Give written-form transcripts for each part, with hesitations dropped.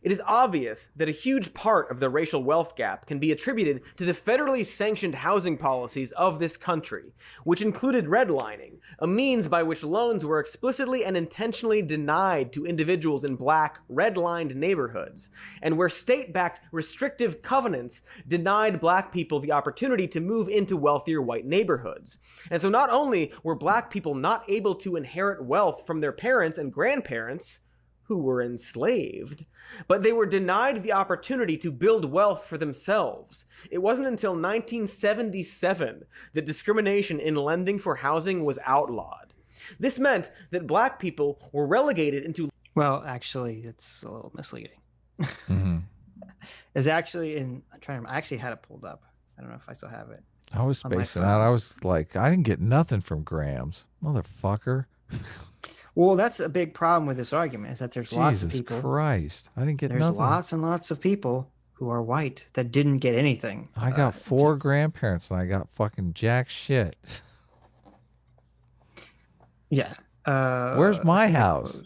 It is obvious that a huge part of the racial wealth gap can be attributed to the federally sanctioned housing policies of this country, which included redlining, a means by which loans were explicitly and intentionally denied to individuals in black, redlined neighborhoods, and where state-backed restrictive covenants denied black people the opportunity to move into wealthier white neighborhoods. And so not only were black people not able to inherit wealth from their parents and grandparents, who were enslaved, but they were denied the opportunity to build wealth for themselves. It wasn't until 1977 that discrimination in lending for housing was outlawed. This meant that black people were relegated into... Well, actually, it's a little misleading. Mm-hmm. It was actually I actually had it pulled up. I don't know if I still have it. I was spacing out. I was like, I didn't get nothing from Grams, motherfucker. Well, that's a big problem with this argument, is that there's lots of people. Jesus Christ. I didn't get There's nothing. lots and lots of people who are white that didn't get anything. I got 4 grandparents and I got fucking jack shit. Yeah. Where's my house?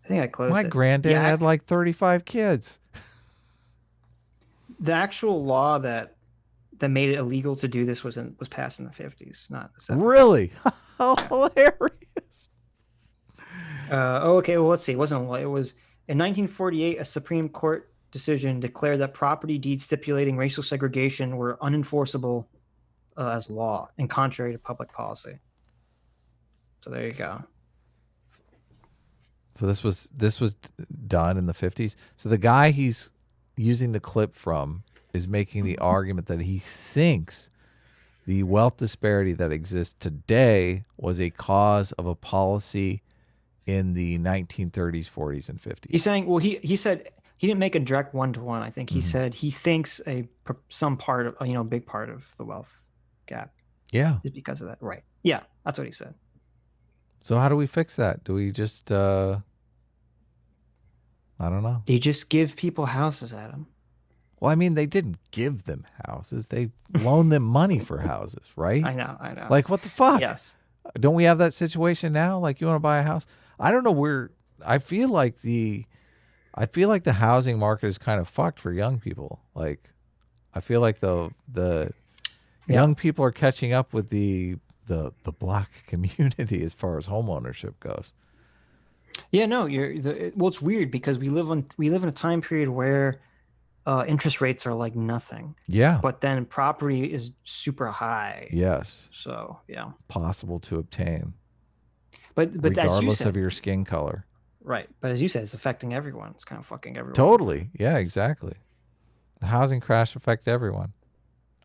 I think I closed My it. granddad had like 35 kids. The actual law that made it illegal to do this was passed in the 50s, not the 70s. Really? How hilarious. Okay, well, let's see. It wasn't a law. It was in 1948, a Supreme Court decision declared that property deeds stipulating racial segregation were unenforceable as law and contrary to public policy. So there you go. So this was done in the 50s. So the guy he's using the clip from is making the argument that he thinks the wealth disparity that exists today was a cause of a policy in the 1930s, 40s, and 50s. He's saying, well, he said he didn't make a direct one-to-one. I think he said he thinks some part of, a big part of the wealth gap is because of that. Right. Yeah, that's what he said. So how do we fix that? Do we just, I don't know. They just give people houses, Adam. Well, I mean, they didn't give them houses. They loaned them money for houses, right? I know. Like, what the fuck? Yes. Don't we have that situation now? Like, you want to buy a house? I don't know where. I feel like the housing market is kind of fucked for young people. Like, I feel like the young people are catching up with the black community as far as home ownership goes. Yeah, no, well, it's weird because we live in a time period where interest rates are like nothing. Yeah. But then property is super high. Yes. So, yeah. Possible to obtain. But regardless as you said, of your skin color. Right. But as you said, it's affecting everyone. It's kind of fucking everyone. Totally. Yeah, exactly. The housing crash affected everyone.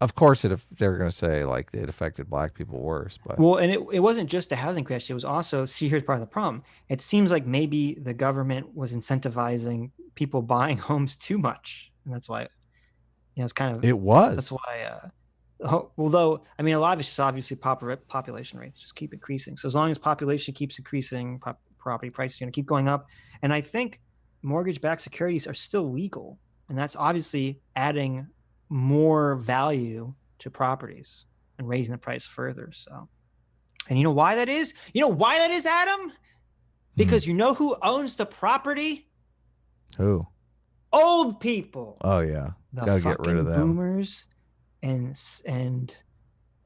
Of course, they're going to say like it affected black people worse, but well, and it wasn't just a housing crash. It was also, here's part of the problem. It seems like maybe the government was incentivizing people buying homes too much, and that's why, it's kind of. It was. That's why. Although I mean, a lot of it's just obviously population rates just keep increasing. So as long as population keeps increasing, property prices are going to keep going up, and I think mortgage-backed securities are still legal, and that's obviously adding more value to properties and raising the price further. So, and you know why that is? Adam? Because you know who owns the property? Who? Old people. Oh yeah, gotta get rid of them. Boomers and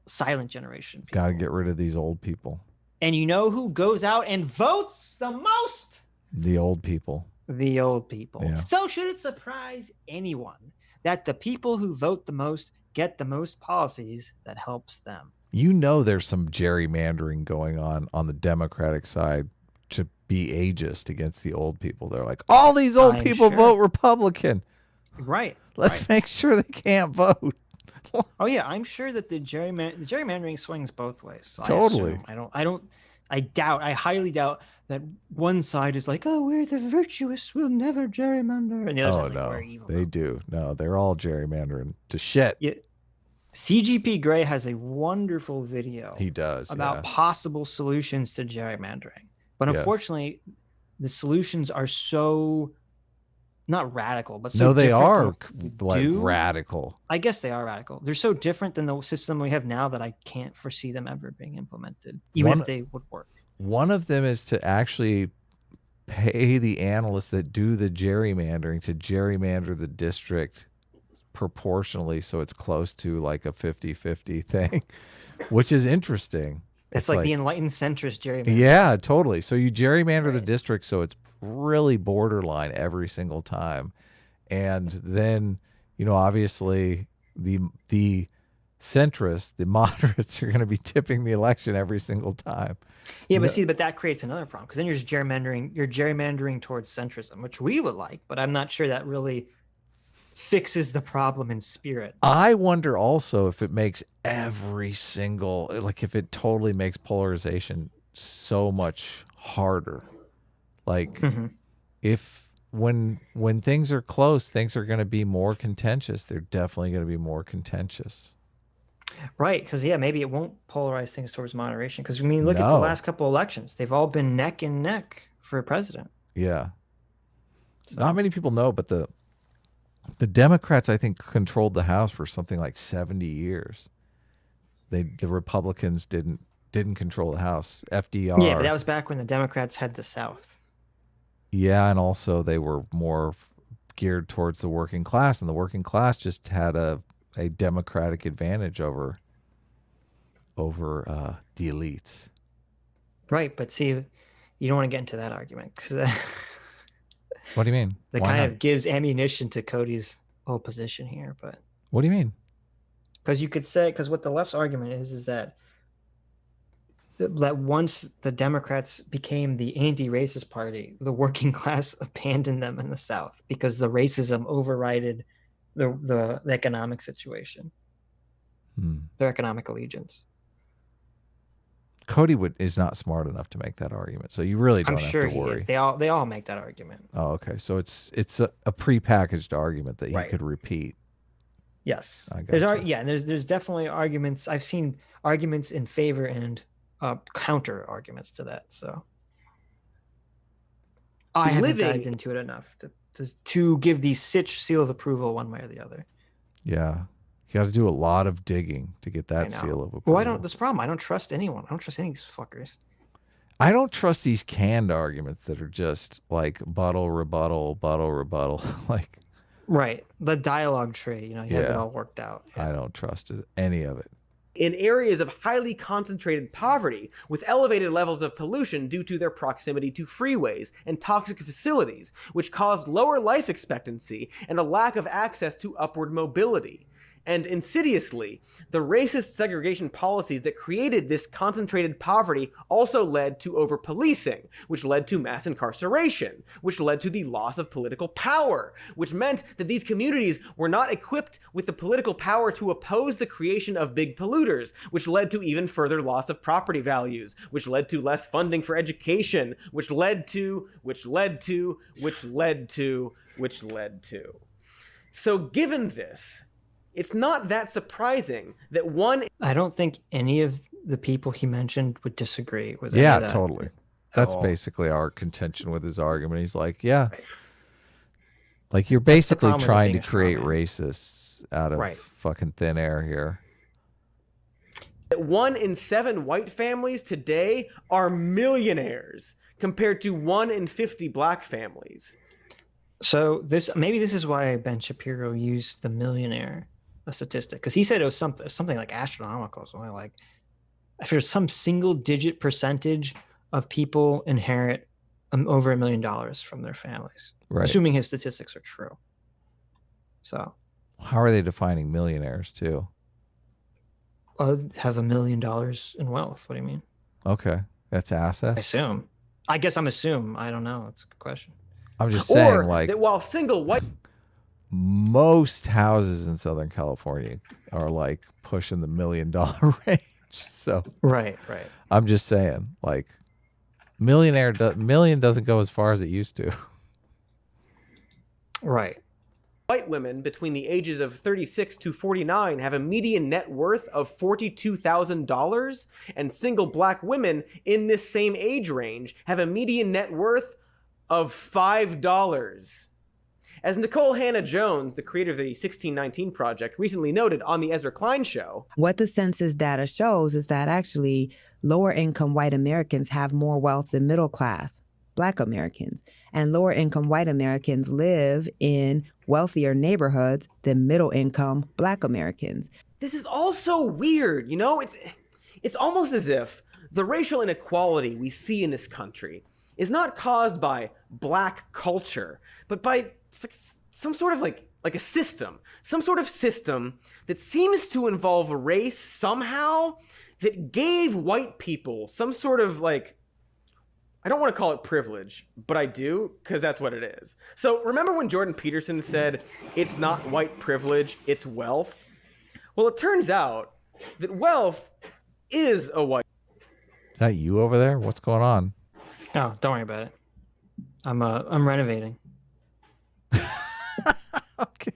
silent generation people. Gotta get rid of these old people. And you know who goes out and votes the most? The old people. The old people. Yeah. So should it surprise anyone that the people who vote the most get the most policies that helps them? You know there's some gerrymandering going on the Democratic side to be ageist against the old people. They're like, all these old people vote Republican. Right. Let's make sure they can't vote. Oh yeah, I'm sure that the gerrymandering swings both ways. So totally. I highly doubt that one side is like, oh, we're the virtuous, we'll never gerrymander, and the other side's like, we're evil. They do. No, they're all gerrymandering to shit. Yeah. CGP Grey has a wonderful video. He does about possible solutions to gerrymandering, but unfortunately, the solutions are so not radical, but so they are like radical. I guess they are radical. They're so different than the system we have now that I can't foresee them ever being implemented, even if they would work. One of them is to actually pay the analysts that do the gerrymandering to gerrymander the district proportionally so it's close to like a 50-50 thing, which is interesting. It's like the enlightened centrist gerrymander. Yeah, totally. So you gerrymander the Right. district so it's really borderline every single time. And then, obviously the centrists, the moderates are going to be tipping the election every single time. Yeah, but that creates another problem because then you're just gerrymandering towards centrism, which we would like, but I'm not sure that really fixes the problem in spirit. I wonder also if it makes every single, like if it totally makes polarization so much harder. Like if when things are close, things are going to be more contentious. They're definitely going to be more contentious. Right, because maybe it won't polarize things towards moderation. Because look at the last couple elections; they've all been neck and neck for president. Yeah, so. Not many people know, but the Democrats, I think, controlled the House for something like 70 years. The Republicans didn't control the House. FDR. Yeah, but that was back when the Democrats had the South. Yeah, and also they were more geared towards the working class, and the working class just had a democratic advantage over the elites. Right, but see, you don't want to get into that argument because what do you mean? That kind of gives ammunition to Cody's whole position here. But what do you mean? Because you could say, because what the left's argument is that once the Democrats became the anti-racist party, the working class abandoned them in the South because the racism overrided the economic situation, their economic allegiance. Cody is not smart enough to make that argument, so you really don't have to worry. They all make that argument. Oh, okay. So it's a prepackaged argument that he could repeat. Yes, there's definitely arguments. I've seen arguments in favor and counter arguments to that. So I haven't dived into it enough to give the Sitch seal of approval one way or the other. Yeah. You got to do a lot of digging to get that seal of approval. Well, this problem. I don't trust anyone. I don't trust any of these fuckers. I don't trust these canned arguments that are just like rebuttal, like. Right. The dialogue tree, you have it all worked out. Yeah. I don't trust any of it. In areas of highly concentrated poverty with elevated levels of pollution due to their proximity to freeways and toxic facilities, which caused lower life expectancy and a lack of access to upward mobility. And insidiously, the racist segregation policies that created this concentrated poverty also led to over-policing, which led to mass incarceration, which led to the loss of political power, which meant that these communities were not equipped with the political power to oppose the creation of big polluters, which led to even further loss of property values, which led to less funding for education, which led to. So given this, it's not that surprising that I don't think any of the people he mentioned would disagree with that. Yeah, totally. That's basically our contention with his argument. He's like, like you're basically trying to create racists out of fucking thin air here. 1 in 7 white families today are millionaires compared to 1 in 50 black families. So this is why Ben Shapiro used the millionaire statistic, because he said it was something like astronomical, something like if there's some single-digit percentage of people inherit over $1 million from their families, assuming his statistics are true. So, how are they defining millionaires too? Have $1 million in wealth. What do you mean? Okay, that's assets. I guess I'm assuming. I don't know. It's a good question. I'm just saying, like, that while single white. Most houses in Southern California are like pushing the $1 million range. So right. I'm just saying, like, million doesn't go as far as it used to. Right. White women between the ages of 36 to 49 have a median net worth of $42,000, and single black women in this same age range have a median net worth of $5. As Nicole Hannah-Jones, the creator of the 1619 Project, recently noted on the Ezra Klein Show, what the census data shows is that actually lower income white Americans have more wealth than middle class. Black Americans, and lower income white Americans live in wealthier neighborhoods than middle income Black Americans. This is all so weird, you know? It's almost as if the racial inequality we see in this country is not caused by Black culture, but by some sort of like a system, some sort of system that seems to involve race somehow, that gave white people some sort of like, I don't want to call it privilege, but I do, because that's what it is. So remember when Jordan Peterson said, it's not white privilege, it's wealth? Well, it turns out that wealth is a white. Is that you over there? What's going on? Oh, don't worry about it. I'm renovating. Okay.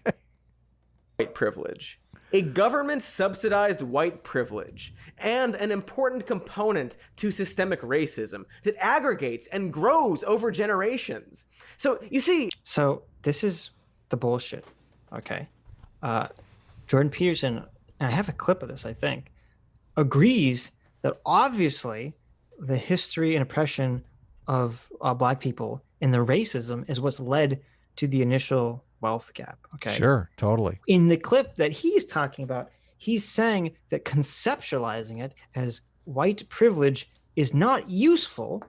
White privilege. A government-subsidized white privilege, and an important component to systemic racism that aggregates and grows over generations. So, you see... So, this is the bullshit, okay? Jordan Peterson, and I have a clip of this, I think, agrees that obviously the history and oppression of Black people and the racism is what's led to the initial wealth gap. Okay. Sure, totally. In the clip that he's talking about, he's saying that conceptualizing it as white privilege is not useful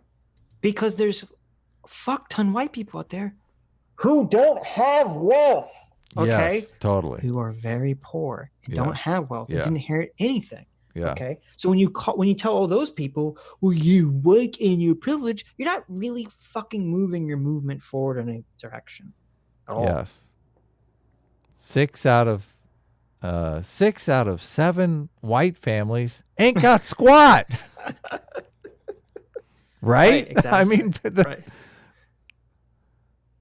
because there's a fuck ton white people out there who don't have wealth. Okay. Yes, totally. Who are very poor and don't have wealth and Yeah. didn't inherit anything. Yeah. Okay. So when you tell all those people, well, you work in your privilege, you're not really fucking moving your movement forward in a direction at all. Yes. 6 out of 7 white families ain't got squat. Right? Exactly. I mean, Right.